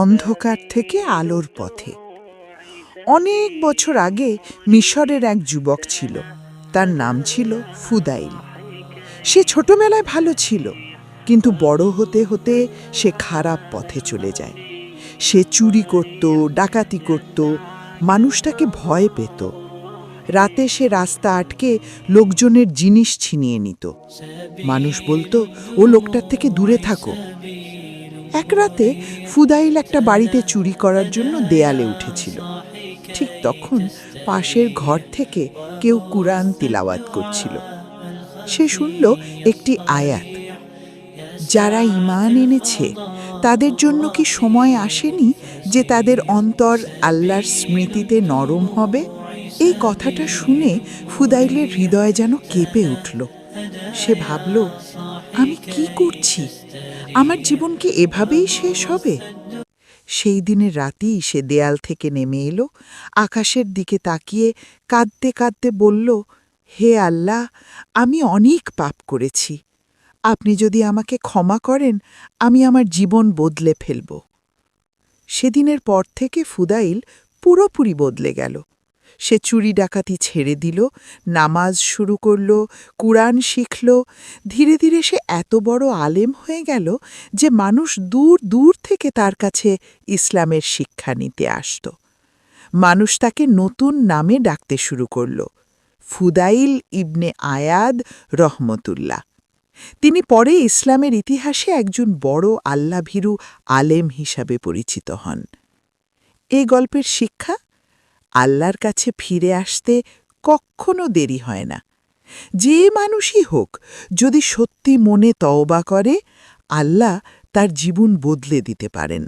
অন্ধকার থেকে আলোর পথে। অনেক বছর আগে মিশরের এক যুবক ছিল, তার নাম ছিল ফুদাইল। সে ছোটবেলায় ভালো ছিল, কিন্তু বড় হতে হতে সে খারাপ পথে চলে যায়। সে চুরি করত, ডাকাতি করত, মানুষটাকে ভয় পেত। রাতে সে রাস্তা আটকে লোকজনের জিনিস ছিনিয়ে নিত। মানুষ বলতো, ও লোকটার থেকে দূরে থাকো। এক রাতে ফুদাইল একটা বাড়িতে চুরি করার জন্য দেয়ালে উঠেছিল। ঠিক তখন পাশের ঘর থেকে কেউ কুরআন তিলাওয়াত করছিল। সে শুনল একটি আয়াত, যারা ঈমান এনেছে তাদের জন্য কি সময় আসেনি যে তাদের অন্তর আল্লাহর স্মৃতিতে নরম হবে? এই কথাটা শুনে ফুদাইলের হৃদয় যেন কেঁপে উঠল। সে ভাবল, আমি কি করছি? আমার জীবন কি এভাবেই শেষ হবে? সেই দিনের রাতেই সে দেয়াল থেকে নেমে এলো, আকাশের দিকে তাকিয়ে কাঁদতে কাঁদতে বলল, হে আল্লাহ, আমি অনেক পাপ করেছি। আপনি যদি আমাকে ক্ষমা করেন, আমি আমার জীবন বদলে ফেলব। সেদিনের পর থেকে ফুদাইল পুরোপুরি বদলে গেল। সে চুরি ডাকাতি ছেড়ে দিল, নামাজ শুরু করল, কুরআন শিখল। ধীরে ধীরে সে এত বড় আলেম হয়ে গেল যে মানুষ দূর দূর থেকে তার কাছে ইসলামের শিক্ষা নিতে আসত। মানুষ তাকে নতুন নামে ডাকতে শুরু করল, ফুদাইল ইবনে আয়াদ রহমতুল্লাহ। তিনি পরে ইসলামের ইতিহাসে একজন বড় আল্লাভীরু আলেম হিসাবে পরিচিত হন। এই গল্পের শিক্ষা, আল্লাহর কাছে ফিরে আসতে কখনো দেরি হয় না। যে মানুষই হোক, যদি সত্যি মনে তওবা করে, আল্লাহ তার জীবন বদলে দিতে পারেন।